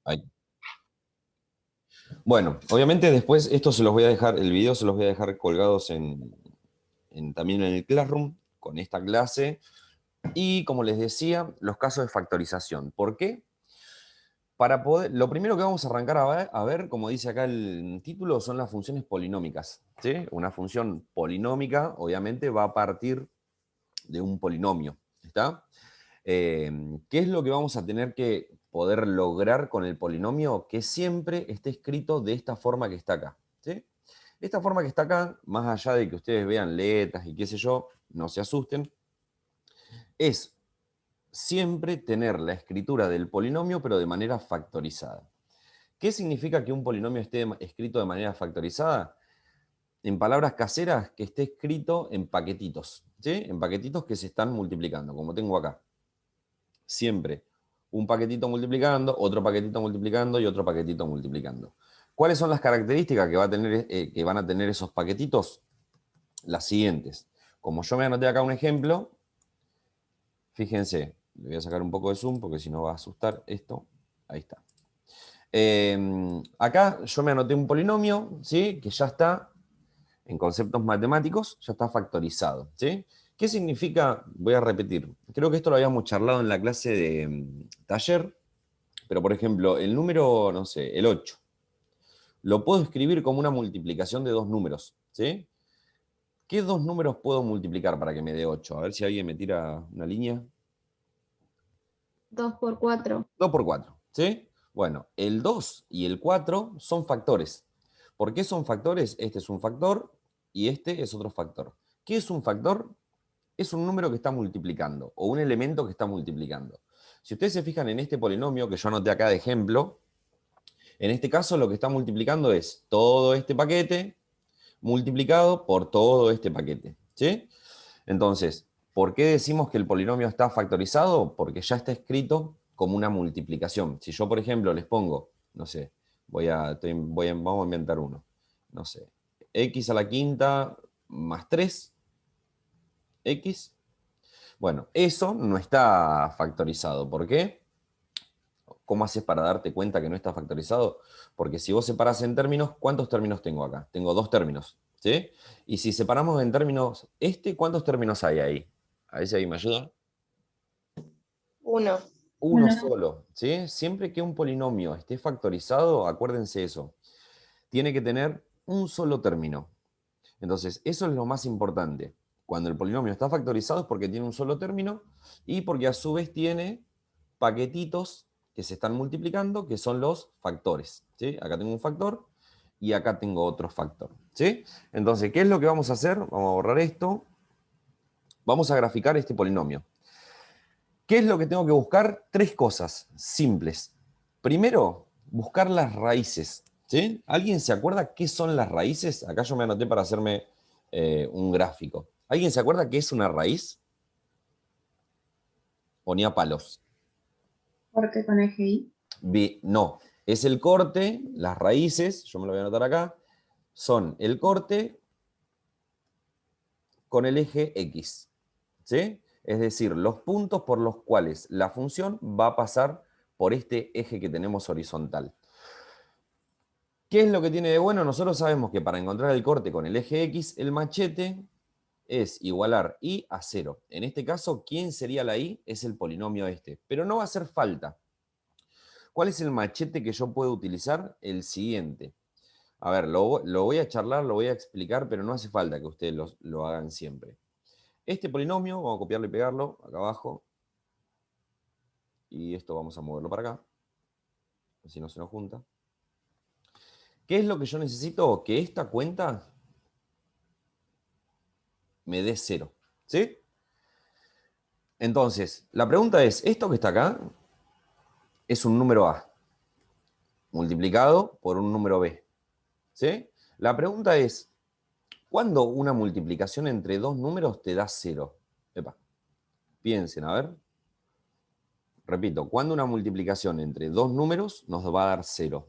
Ahí. Bueno, obviamente después esto se los voy a dejar, el video se los voy a dejar colgados también en el Classroom con esta clase. Y como les decía, los casos de factorización. ¿Por qué? Para poder, lo primero que vamos a arrancar a ver, como dice acá el título, son las funciones polinómicas. ¿Sí? Una función polinómica, obviamente, va a partir de un polinomio. ¿Está? ¿Qué es lo que vamos a tener que poder lograr con el polinomio? Que siempre esté escrito de esta forma que está acá. ¿Sí? Esta forma que está acá, más allá de que ustedes vean letras y qué sé yo, no se asusten, es siempre tener la escritura del polinomio, pero de manera factorizada. ¿Qué significa que un polinomio esté escrito de manera factorizada? En palabras caseras, que esté escrito en paquetitos, ¿sí? En paquetitos que se están multiplicando, como tengo acá. Siempre un paquetito multiplicando, otro paquetito multiplicando y otro paquetito multiplicando. ¿Cuáles son las características que van a tener esos paquetitos? Las siguientes. Como yo me anoté acá un ejemplo, fíjense, le voy a sacar un poco de zoom porque si no va a asustar esto. Ahí está. Acá yo me anoté un polinomio, ¿sí? Que ya está, en conceptos matemáticos, ya está factorizado, ¿sí? ¿Qué significa? Voy a repetir. Creo que esto lo habíamos charlado en la clase de taller, pero por ejemplo, el número, no sé, el 8, lo puedo escribir como una multiplicación de dos números, ¿sí? ¿Qué dos números puedo multiplicar para que me dé 8? A ver si alguien me tira una línea. 2 por 4. 2 por 4, ¿sí? Bueno, el 2 y el 4 son factores. ¿Por qué son factores? Este es un factor y este es otro factor. ¿Qué es un factor? Es un número que está multiplicando o un elemento que está multiplicando. Si ustedes se fijan en este polinomio que yo anoté acá de ejemplo, en este caso lo que está multiplicando es todo este paquete multiplicado por todo este paquete, ¿sí? Entonces, ¿por qué decimos que el polinomio está factorizado? Porque ya está escrito como una multiplicación. Si yo, por ejemplo, les pongo, no sé, vamos a inventar uno, no sé, x a la quinta más 3x. Bueno, eso no está factorizado. ¿Por qué? ¿Cómo haces para darte cuenta que no está factorizado? Porque si vos separás en términos, ¿cuántos términos tengo acá? Tengo dos términos, ¿sí? Y si separamos en términos, ¿cuántos términos hay ahí? A ver si ahí me ayuda. 1. Uno Uno. solo, ¿sí? Siempre que un polinomio esté factorizado, acuérdense eso, tiene que tener un solo término. Entonces, eso es lo más importante. Cuando el polinomio está factorizado es porque tiene un solo término y porque a su vez tiene paquetitos que se están multiplicando, que son los factores, ¿sí? Acá tengo un factor y acá tengo otro factor, ¿sí? Entonces, ¿qué es lo que vamos a hacer? Vamos a borrar esto. Vamos a graficar este polinomio. ¿Qué es lo que tengo que buscar? Tres cosas simples. Primero, buscar las raíces, ¿sí? ¿Alguien se acuerda qué son las raíces? Acá yo me anoté para hacerme un gráfico. ¿Alguien se acuerda qué es una raíz? Ponía palos. Corte con eje Y. No, es el corte, las raíces, yo me lo voy a anotar acá, son el corte con el eje X, ¿sí? Es decir, los puntos por los cuales la función va a pasar por este eje que tenemos horizontal. ¿Qué es lo que tiene de bueno? Nosotros sabemos que para encontrar el corte con el eje X, el machete es igualar y a 0. En este caso, ¿quién sería la y? Es el polinomio este. Pero no va a hacer falta. ¿Cuál es el machete que yo puedo utilizar? El siguiente. A ver, lo voy a charlar, lo voy a explicar, pero no hace falta que ustedes lo hagan siempre. Este polinomio, vamos a copiarlo y pegarlo acá abajo. Y esto vamos a moverlo para acá. Así no se nos junta. ¿Qué es lo que yo necesito? Que esta cuenta me dé 0. ¿Sí? Entonces, la pregunta es, esto que está acá es un número A multiplicado por un número B. ¿Sí? La pregunta es, ¿cuándo una multiplicación entre dos números te da 0? Epa, piensen, a ver. Repito, ¿cuándo una multiplicación entre dos números nos va a dar 0?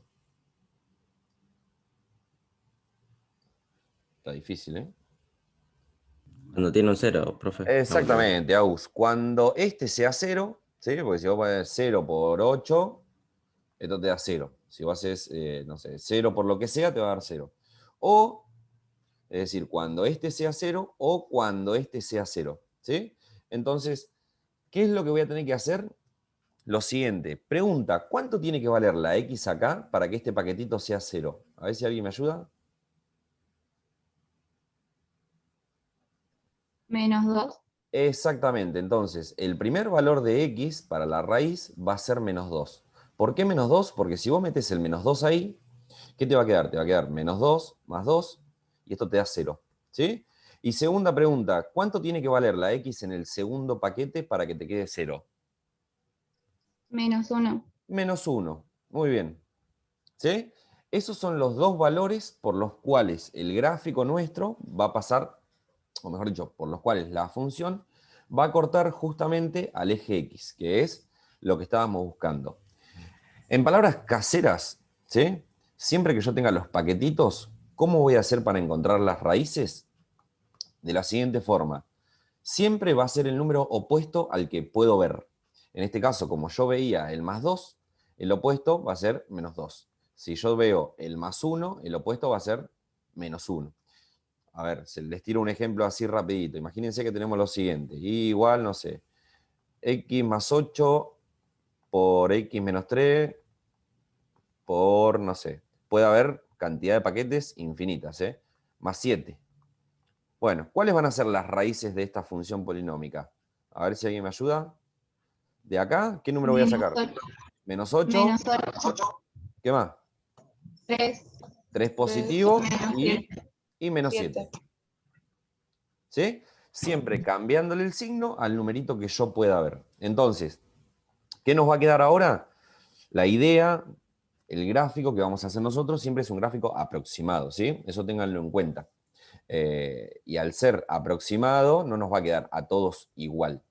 Está difícil, ¿eh? Cuando tiene un cero, profe, la multiplicación. Exactamente, Agus. Cuando este sea 0, ¿sí? Porque si vos pones 0 por 8, esto te da 0. Si vos haces, no sé, 0 por lo que sea, te va a dar 0. O, es decir, cuando este sea 0 o cuando este sea 0. ¿Sí? Entonces, ¿qué es lo que voy a tener que hacer? Lo siguiente, pregunta, ¿cuánto tiene que valer la X acá para que este paquetito sea 0? A ver si alguien me ayuda. -2. Exactamente, entonces el primer valor de X para la raíz va a ser -2. ¿Por qué -2? Porque si vos metes el -2 ahí, ¿qué te va a quedar? Te va a quedar -2 más 2 y esto te da 0. ¿Sí? Y segunda pregunta, ¿cuánto tiene que valer la X en el segundo paquete para que te quede 0? -1. -1. Muy bien. ¿Sí? Esos son los dos valores por los cuales el gráfico nuestro va a pasar, o mejor dicho, por los cuales la función va a cortar justamente al eje X, que es lo que estábamos buscando. En palabras caseras, ¿sí? Siempre que yo tenga los paquetitos, ¿cómo voy a hacer para encontrar las raíces? De la siguiente forma. Siempre va a ser el número opuesto al que puedo ver. En este caso, como yo veía el +2, el opuesto va a ser -2. Si yo veo el +1, el opuesto va a ser -1. A ver, les tiro un ejemplo así rapidito. Imagínense que tenemos lo siguiente. Igual, no sé, x más 8 por x menos 3 por, no sé, puede haber cantidad de paquetes infinitas, ¿eh? Más 7. Bueno, ¿cuáles van a ser las raíces de esta función polinómica? A ver si alguien me ayuda. De acá, ¿qué número voy a sacar? -8. -8. -8. ¿Qué más? 3. 3 positivo y -7. -7. ¿Sí? Siempre cambiándole el signo al numerito que yo pueda ver. Entonces, ¿qué nos va a quedar ahora? La idea, el gráfico que vamos a hacer nosotros siempre es un gráfico aproximado, ¿sí? Eso ténganlo en cuenta. Y al ser aproximado, no nos va a quedar a todos igual.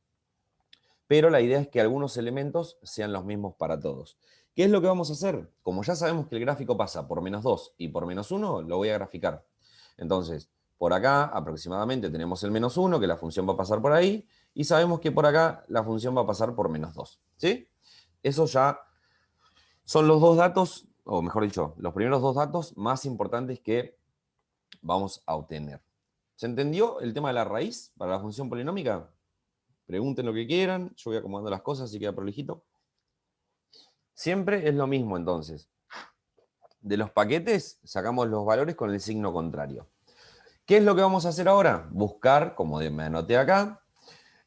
Pero la idea es que algunos elementos sean los mismos para todos. ¿Qué es lo que vamos a hacer? Como ya sabemos que el gráfico pasa por -2 y por -1, lo voy a graficar. Entonces, por acá aproximadamente tenemos el -1, que la función va a pasar por ahí, y sabemos que por acá la función va a pasar por -2. ¿Sí? Eso ya son los dos datos, o mejor dicho, los primeros dos datos más importantes que vamos a obtener. ¿Se entendió el tema de la raíz para la función polinómica? Pregunten lo que quieran, yo voy acomodando las cosas así queda prolijito. Siempre es lo mismo entonces. De los paquetes sacamos los valores con el signo contrario. ¿Qué es lo que vamos a hacer ahora? Buscar, como me anoté acá,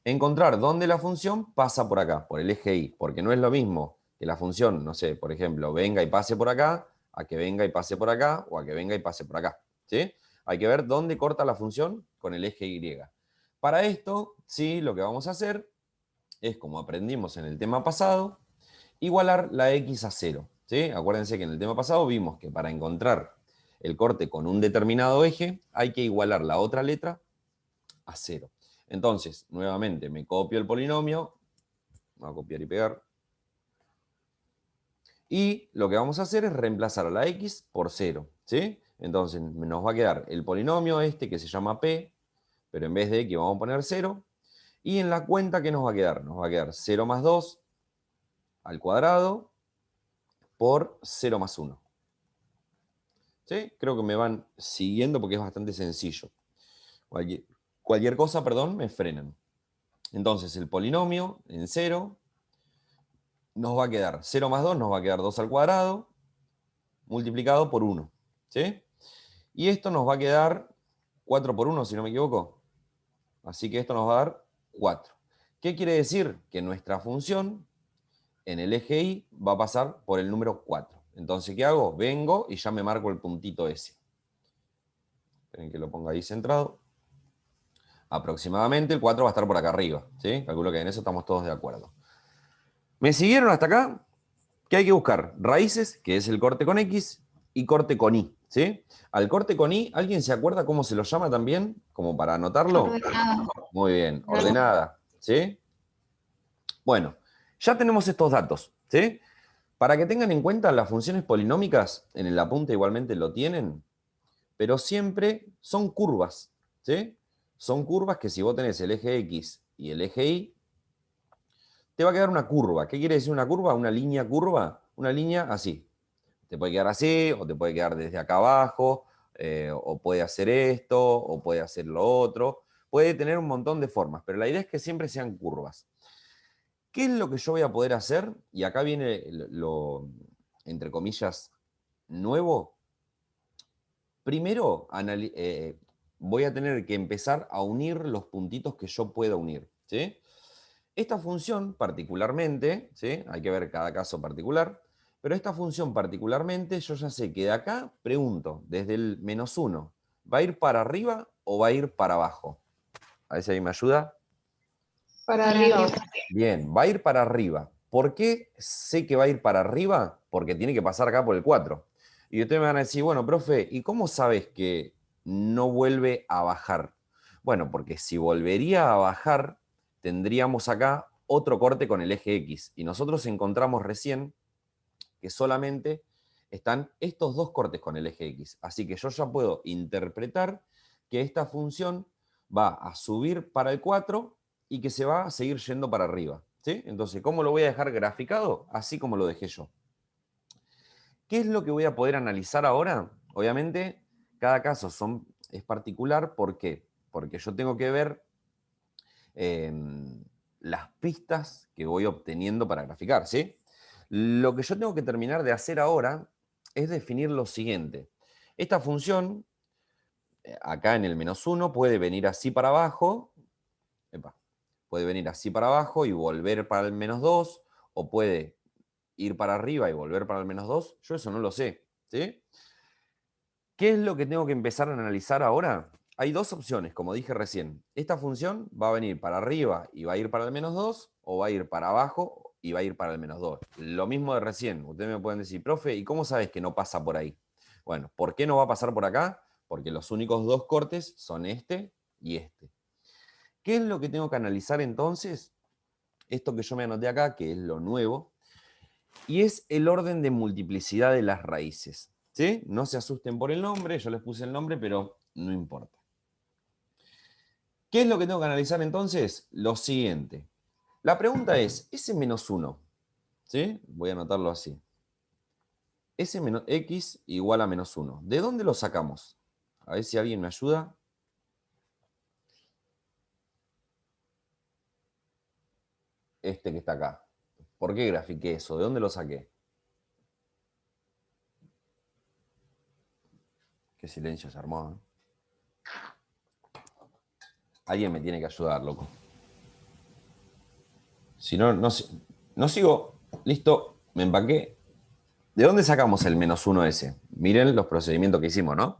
encontrar dónde la función pasa por acá, por el eje Y, porque no es lo mismo que la función, no sé, por ejemplo, venga y pase por acá, a que venga y pase por acá, o a que venga y pase por acá. ¿Sí? Hay que ver dónde corta la función con el eje Y. Para esto, sí, lo que vamos a hacer es, como aprendimos en el tema pasado, igualar la X a 0. ¿Sí? Acuérdense que en el tema pasado vimos que para encontrar el corte con un determinado eje hay que igualar la otra letra a 0. Entonces, nuevamente me copio el polinomio, voy a copiar y pegar, y lo que vamos a hacer es reemplazar a la X por 0. ¿Sí? Entonces nos va a quedar el polinomio este que se llama P, pero en vez de X vamos a poner 0, y en la cuenta, ¿qué nos va a quedar? Nos va a quedar 0 más 2 al cuadrado por 0 más 1. ¿Sí? Creo que me van siguiendo porque es bastante sencillo. Cualquier cosa, perdón, me frenan. Entonces el polinomio en 0 nos va a quedar 0 más 2, nos va a quedar 2 al cuadrado, multiplicado por 1. ¿Sí? Y esto nos va a quedar 4 por 1, si no me equivoco. Así que esto nos va a dar 4. ¿Qué quiere decir? Que nuestra función en el eje Y va a pasar por el número 4. Entonces, ¿qué hago? Vengo y ya me marco el puntito ese. Esperen que lo ponga ahí centrado. Aproximadamente el 4 va a estar por acá arriba. ¿Sí? Calculo que en eso estamos todos de acuerdo. ¿Me siguieron hasta acá? ¿Qué hay que buscar? Raíces, que es el corte con X, y corte con Y. ¿Sí? Al corte con Y, ¿alguien se acuerda cómo se lo llama también? Como para anotarlo. Ordenada. Muy bien, ordenada. ¿Sí? Bueno, ya tenemos estos datos. ¿Sí? Para que tengan en cuenta, las funciones polinómicas, en el apunte igualmente lo tienen, pero siempre son curvas. ¿Sí? Son curvas que si vos tenés el eje X y el eje Y, te va a quedar una curva. ¿Qué quiere decir una curva? Una línea curva. una línea así. Te puede quedar así, o te puede quedar desde acá abajo, o puede hacer esto, o puede hacer lo otro. Puede tener un montón de formas, pero la idea es que siempre sean curvas. ¿Qué es lo que yo voy a poder hacer? Y acá viene lo entre comillas, nuevo. Primero, voy a tener que empezar a unir los puntitos que yo pueda unir, ¿sí? Esta función particularmente, ¿sí? Hay que ver cada caso particular, pero esta función particularmente yo ya sé que de acá pregunto, desde el -1, ¿va a ir para arriba o va a ir para abajo? A ver si ahí me ayuda. Para arriba. Bien, va a ir para arriba. ¿Por qué sé que va a ir para arriba? Porque tiene que pasar acá por el 4. Y ustedes me van a decir, bueno, profe, ¿y cómo sabes que no vuelve a bajar? Bueno, porque si volvería a bajar, tendríamos acá otro corte con el eje X. Y nosotros encontramos recién que solamente están estos dos cortes con el eje X. Así que yo ya puedo interpretar que esta función va a subir para el 4 y que se va a seguir yendo para arriba, ¿sí? Entonces, ¿cómo lo voy a dejar graficado? Así como lo dejé yo. ¿Qué es lo que voy a poder analizar ahora? Obviamente, cada caso es particular. ¿Por qué? Porque yo tengo que ver las pistas que voy obteniendo para graficar, ¿sí? Lo que yo tengo que terminar de hacer ahora es definir lo siguiente. Esta función, acá en el -1, puede venir así para abajo, puede venir así para abajo y volver para el -2, o puede ir para arriba y volver para el -2. Yo eso no lo sé, ¿sí? ¿Qué es lo que tengo que empezar a analizar ahora? Hay dos opciones, como dije recién. Esta función va a venir para arriba y va a ir para el -2, o va a ir para abajo y va a ir para el -2. Lo mismo de recién. Ustedes me pueden decir, profe, ¿y cómo sabes que no pasa por ahí? Bueno, ¿por qué no va a pasar por acá? Porque los únicos dos cortes son este y este. ¿Qué es lo que tengo que analizar entonces? Esto que yo me anoté acá, que es lo nuevo, y es el orden de multiplicidad de las raíces. ¿Sí? No se asusten por el nombre, yo les puse el nombre, pero no importa. ¿Qué es lo que tengo que analizar entonces? Lo siguiente. La pregunta es, ese -1, ¿sí? Voy a anotarlo así. S menos X igual a -1. ¿De dónde lo sacamos? A ver si alguien me ayuda. Este que está acá. ¿Por qué grafiqué eso? ¿De dónde lo saqué? Qué silencio se armó, ¿eh? Alguien me tiene que ayudar, loco. Si no, no sigo. Listo, me empaqué. ¿De dónde sacamos el -1 ese? Miren los procedimientos que hicimos, ¿no?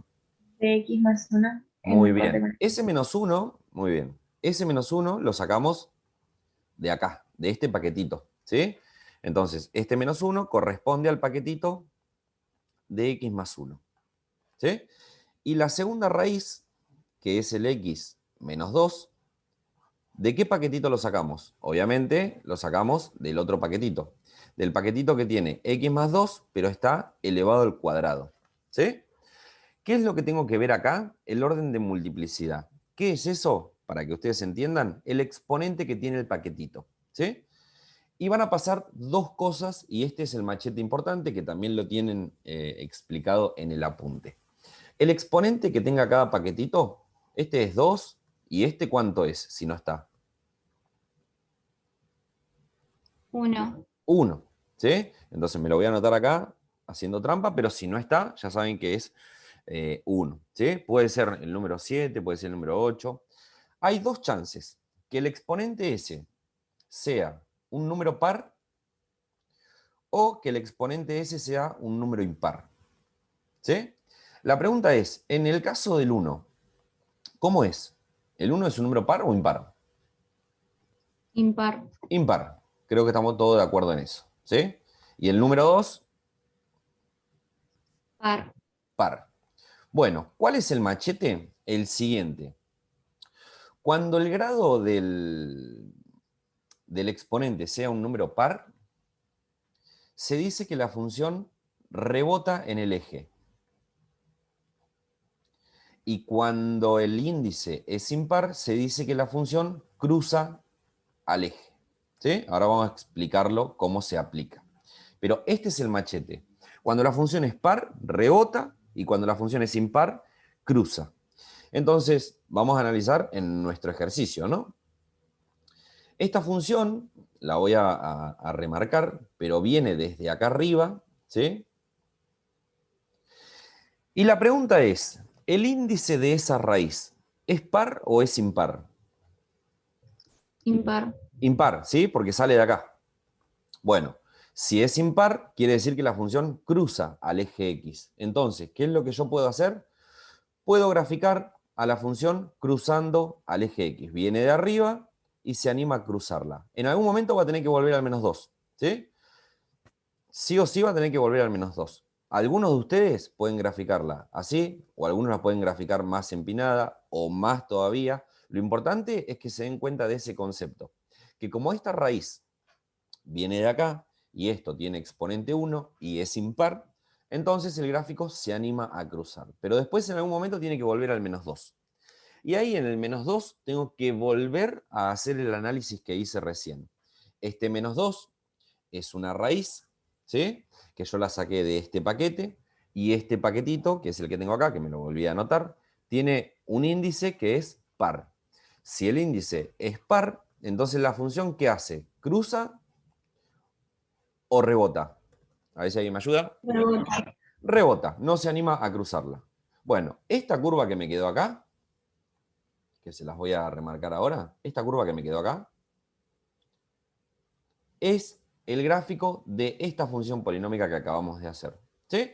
De X más 1 Muy en corte bien. con... Ese -1, muy bien. Ese -1 lo sacamos de acá, de este paquetito, ¿sí? Entonces, este -1 corresponde al paquetito de X más 1, ¿sí? Y la segunda raíz, que es el X menos 2, ¿de qué paquetito lo sacamos? Obviamente lo sacamos del otro paquetito. Del paquetito que tiene X más 2, pero está elevado al cuadrado, ¿sí? ¿Qué es lo que tengo que ver acá? El orden de multiplicidad. ¿Qué es eso? Para que ustedes entiendan, el exponente que tiene el paquetito, ¿sí? Y van a pasar dos cosas, y este es el machete importante, que también lo tienen explicado en el apunte. El exponente que tenga cada paquetito, este es 2, y este ¿cuánto es si no está? 1. 1, ¿sí? Entonces me lo voy a anotar acá haciendo trampa, pero si no está, ya saben que es 1, ¿sí? Puede ser el número 7, puede ser el número 8. Hay dos chances, que el exponente ese sea un número par o que el exponente ese sea un número impar, ¿sí? La pregunta es, en el caso del 1, ¿cómo es? ¿El 1 es un número par o impar? Impar. Impar. Creo que estamos todos de acuerdo en eso, ¿sí? Y el número 2, Par. par. Bueno, ¿cuál es el machete? El siguiente. Cuando el grado del exponente sea un número par, se dice que la función rebota en el eje. Y cuando el índice es impar, se dice que la función cruza al eje, ¿sí? Ahora vamos a explicarlo cómo se aplica. Pero este es el machete. Cuando la función es par, rebota, y cuando la función es impar, cruza. Entonces, vamos a analizar en nuestro ejercicio, ¿no? Esta función la voy a remarcar, pero viene desde acá arriba, ¿sí? Y la pregunta es, ¿el índice de esa raíz es par o es impar? Impar. Impar, ¿sí? Porque sale de acá. Bueno, si es impar, quiere decir que la función cruza al eje X. Entonces, ¿qué es lo que yo puedo hacer? Puedo graficar a la función cruzando al eje X. Viene de arriba y se anima a cruzarla. En algún momento va a tener que volver al -2, ¿sí? Sí o sí va a tener que volver al -2. Algunos de ustedes pueden graficarla así, o algunos la pueden graficar más empinada, o más todavía. Lo importante es que se den cuenta de ese concepto. Que como esta raíz viene de acá, y esto tiene exponente 1, y es impar, entonces el gráfico se anima a cruzar. Pero después en algún momento tiene que volver al -2. Y ahí en el -2 tengo que volver a hacer el análisis que hice recién. Este -2 es una raíz, ¿sí? Que yo la saqué de este paquete, y este paquetito, que es el que tengo acá, que me lo volví a anotar, tiene un índice que es par. Si el índice es par, entonces la función, ¿qué hace? ¿Cruza o rebota? A ver si alguien me ayuda. Rebota. Rebota, no se anima a cruzarla. Bueno, esta curva que me quedó acá, que se las voy a remarcar ahora, esta curva que me quedó acá, es el gráfico de esta función polinómica que acabamos de hacer. ¿Sí?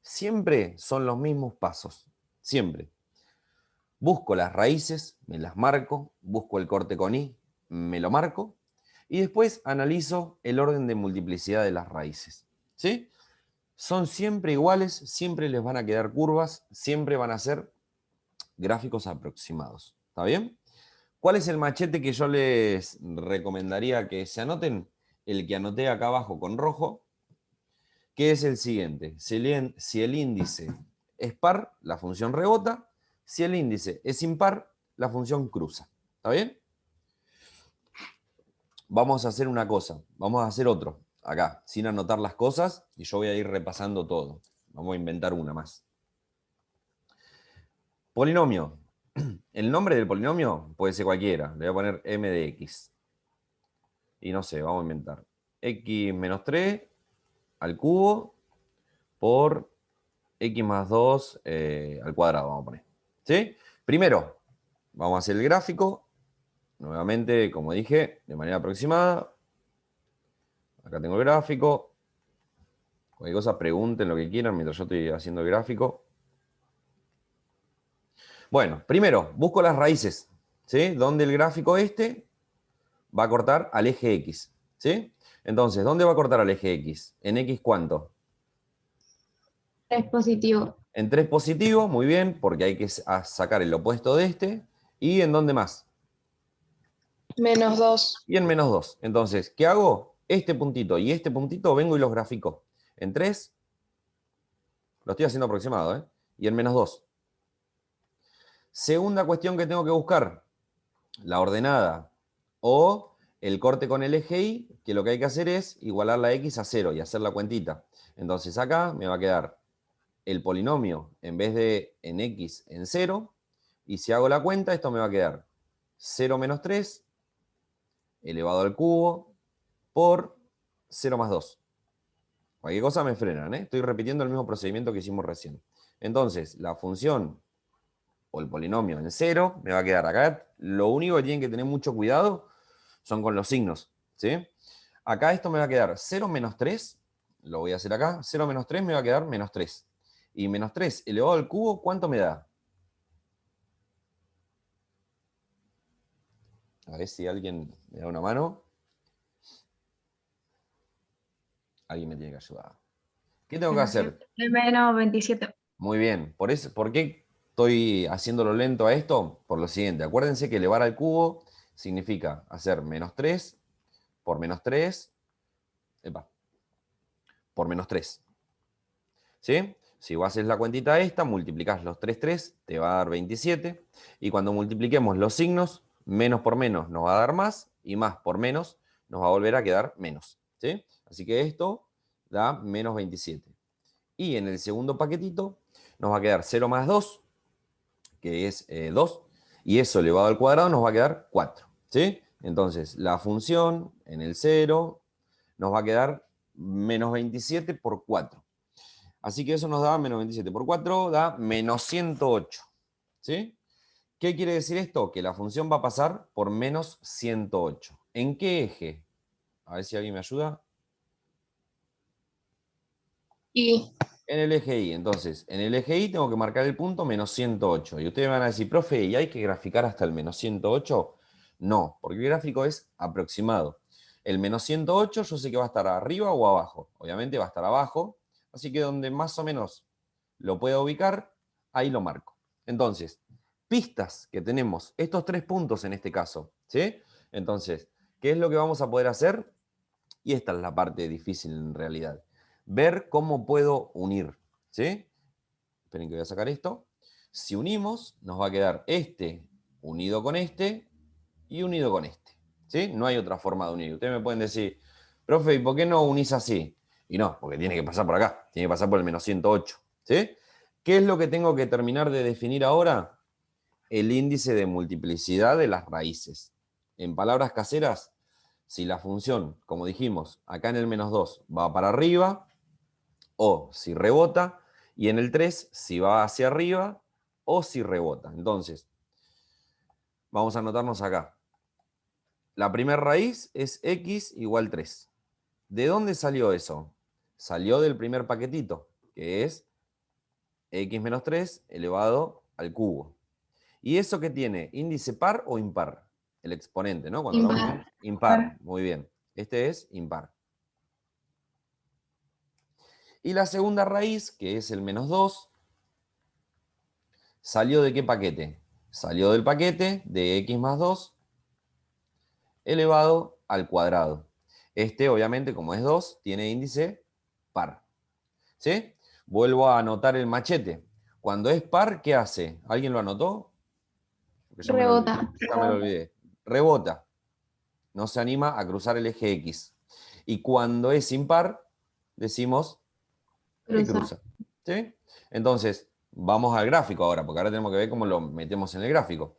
Siempre son los mismos pasos. Siempre. Busco las raíces, me las marco, busco el corte con i, me lo marco, y después analizo el orden de multiplicidad de las raíces. ¿Sí? Son siempre iguales, siempre les van a quedar curvas, siempre van a ser gráficos aproximados. ¿Está bien? ¿Cuál es el machete que yo les recomendaría que se anoten? El que anoté acá abajo con rojo, que es el siguiente. Si el índice es par, la función rebota. Si el índice es impar, la función cruza. ¿Está bien? Vamos a hacer una cosa. Vamos a hacer otro. Acá, sin anotar las cosas, y yo voy a ir repasando todo. Vamos a inventar una más. Polinomio. El nombre del polinomio puede ser cualquiera. Le voy a poner m de x. Y no sé, vamos a inventar. X menos 3 al cubo por x más 2 al cuadrado, vamos a poner. ¿Sí? Primero, vamos a hacer el gráfico. Nuevamente, como dije, de manera aproximada. Acá tengo el gráfico. Cualquier cosa, pregunten lo que quieran mientras yo estoy haciendo el gráfico. Bueno, primero, busco las raíces. ¿Sí? Donde el gráfico este va a cortar al eje X. ¿Sí? Entonces, ¿dónde va a cortar al eje X? ¿En X cuánto? Es positivo. En 3 positivo, muy bien, porque hay que sacar el opuesto de este. ¿Y en dónde más? -2. Y en -2. Entonces, ¿qué hago? Este puntito y este puntito vengo y los grafico. En 3, lo estoy haciendo aproximado, ¿eh? Y en -2. Segunda cuestión que tengo que buscar, la ordenada o el corte con el eje Y, que lo que hay que hacer es igualar la X a 0 y hacer la cuentita. Entonces acá me va a quedar el polinomio en vez de en X en 0, y si hago la cuenta, esto me va a quedar 0 menos 3 elevado al cubo por 0 más 2. Cualquier cosa me frenan, ¿eh? Estoy repitiendo el mismo procedimiento que hicimos recién. Entonces, la función o el polinomio en 0 me va a quedar acá. Lo único que tienen que tener mucho cuidado son con los signos, ¿sí? Acá esto me va a quedar 0 menos 3, lo voy a hacer acá, 0 menos 3 me va a quedar menos 3. Y menos 3 elevado al cubo, ¿cuánto me da? A ver si alguien me da una mano. Alguien me tiene que ayudar. ¿Qué tengo que hacer? -27. Muy bien. ¿Por qué estoy haciéndolo lento a esto? Por lo siguiente. Acuérdense que elevar al cubo significa hacer menos 3 por menos 3 por menos 3. ¿Sí? Si vos haces la cuentita esta, multiplicás los 3 te va a dar 27. Y cuando multipliquemos los signos, menos por menos nos va a dar más, y más por menos nos va a volver a quedar menos. ¿Sí? Así que esto da menos 27. Y en el segundo paquetito nos va a quedar 0 más 2, que es 2, y eso elevado al cuadrado nos va a quedar 4. ¿Sí? Entonces, la función en el 0 nos va a quedar menos 27 por 4. Así que eso nos da menos 27 por 4, da menos 108. ¿Sí? ¿Qué quiere decir esto? Que la función va a pasar por menos 108. ¿En qué eje? A ver si alguien me ayuda. Y En el eje Y. Entonces, en el eje Y tengo que marcar el punto menos 108. Y ustedes van a decir, profe, ¿y hay que graficar hasta el menos 108? No, porque el gráfico es aproximado. El menos 108 yo sé que va a estar arriba o abajo. Obviamente va a estar abajo. Así que donde más o menos lo pueda ubicar, ahí lo marco. Entonces, pistas que tenemos, estos 3 puntos en este caso, ¿sí? Entonces, ¿qué es lo que vamos a poder hacer? Y esta es la parte difícil en realidad. Ver cómo puedo unir, ¿sí? Esperen que voy a sacar esto. Si unimos, nos va a quedar este unido con este y unido con este, ¿sí? No hay otra forma de unir. Ustedes me pueden decir, profe, ¿y por qué no unís así? Y no, porque tiene que pasar por acá, tiene que pasar por el menos 108, ¿sí? ¿Qué es lo que tengo que terminar de definir ahora? El índice de multiplicidad de las raíces. En palabras caseras, si la función, como dijimos, acá en el menos 2 va para arriba, o si rebota, y en el 3 si va hacia arriba o si rebota. Entonces, vamos a anotarnos acá. La primera raíz es x igual 3. ¿De dónde salió eso? Salió del primer paquetito, que es x menos 3 elevado al cubo. ¿Y eso qué tiene? ¿Índice par o impar? El exponente, ¿no? Cuando hablamos impar. impar. Muy bien. Este es impar. Y la segunda raíz, que es el menos 2, ¿salió de qué paquete? Salió del paquete de x más 2 elevado al cuadrado. Este, obviamente, como es 2, tiene índice par. ¿Sí? Vuelvo a anotar el machete. Cuando es par, ¿qué hace? ¿Alguien lo anotó? Porque ya me lo olvidé. Rebota. Ya me lo olvidé. Rebota. No se anima a cruzar el eje X. Y cuando es impar, decimos que Cruza. cruza. ¿Sí? Entonces, vamos al gráfico ahora, porque ahora tenemos que ver cómo lo metemos en el gráfico.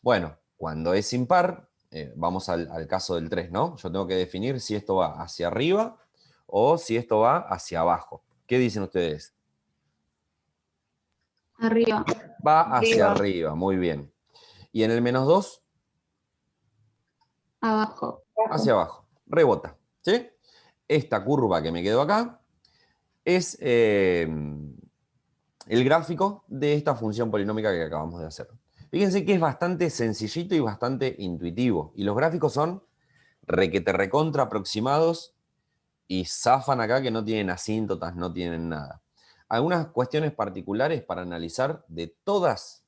Bueno, cuando es impar, vamos al caso del 3, ¿no? Yo tengo que definir si esto va hacia arriba o si esto va hacia abajo. ¿Qué dicen ustedes? Arriba. Va hacia Arriba. arriba, muy bien. Y en el menos 2, Abajo. hacia abajo. Rebota. ¿Sí? Esta curva que me quedó acá es el gráfico de esta función polinómica que acabamos de hacer. Fíjense que es bastante sencillito y bastante intuitivo. Y los gráficos son requete recontra aproximados y zafan acá que no tienen asíntotas, no tienen nada. Algunas cuestiones particulares para analizar de todas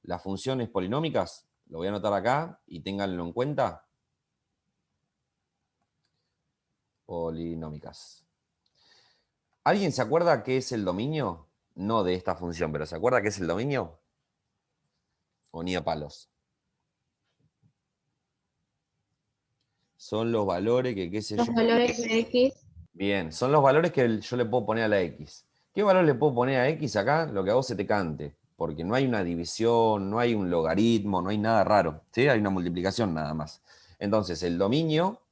las funciones polinómicas, lo voy a anotar acá y ténganlo en cuenta. Polinómicas. ¿Alguien se acuerda qué es el dominio? No de esta función, pero ¿se acuerda qué es el dominio? O ni a palos. Son los valores que, qué sé Los yo. valores de X. Bien, son los valores que yo le puedo poner a la X. ¿Qué valor le puedo poner a X acá? Lo que a vos se te cante. Porque no hay una división, no hay un logaritmo, no hay nada raro. ¿Sí? Hay una multiplicación nada más. Entonces, el dominio,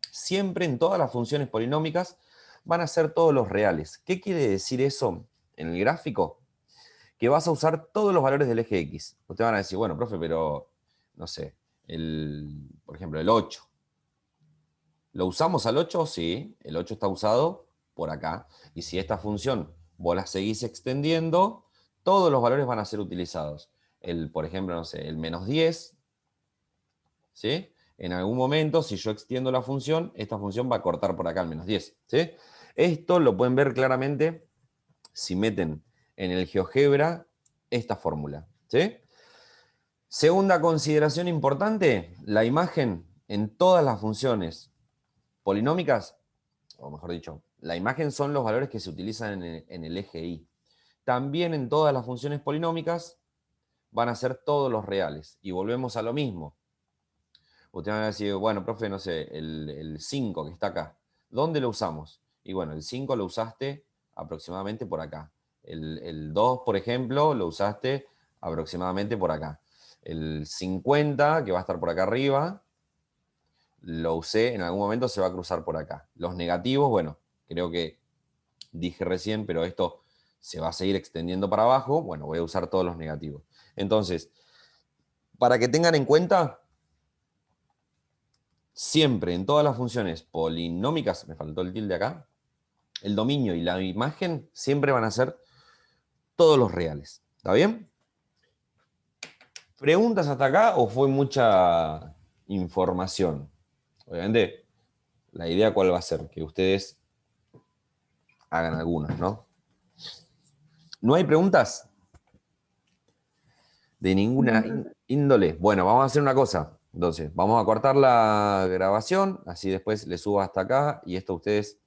siempre en todas las funciones polinómicas, van a ser todos los reales. ¿Qué quiere decir eso en el gráfico? Que vas a usar todos los valores del eje X. Ustedes van a decir, bueno, profe, pero, no sé, por ejemplo, el 8. ¿Lo usamos al 8? Sí, el 8 está usado por acá. Y si esta función vos la seguís extendiendo, todos los valores van a ser utilizados. Por ejemplo, no sé, el menos 10, ¿sí? En algún momento, si yo extiendo la función, esta función va a cortar por acá el menos 10, ¿sí? Esto lo pueden ver claramente si meten en el GeoGebra esta fórmula, ¿sí? Segunda consideración importante, la imagen en todas las funciones polinómicas, o mejor dicho, la imagen son los valores que se utilizan en el eje Y. También en todas las funciones polinómicas van a ser todos los reales. Y volvemos a lo mismo. Ustedes van a decir, bueno, profe, no sé, el 5 que está acá. ¿Dónde lo usamos? Y bueno, el 5 lo usaste aproximadamente por acá. El 2, por ejemplo, lo usaste aproximadamente por acá. El 50, que va a estar por acá arriba, lo usé, en algún momento se va a cruzar por acá. Los negativos, bueno, creo que dije recién, pero esto se va a seguir extendiendo para abajo. Bueno, voy a usar todos los negativos. Entonces, para que tengan en cuenta, siempre en todas las funciones polinómicas, me faltó el tilde acá, el dominio y la imagen siempre van a ser todos los reales. ¿Está bien? ¿Preguntas hasta acá o fue mucha información? Obviamente, la idea cuál va a ser, que ustedes hagan algunas, ¿no? ¿No hay preguntas? De ninguna índole. Bueno, vamos a hacer una cosa. Entonces, vamos a cortar la grabación, así después le subo hasta acá y esto ustedes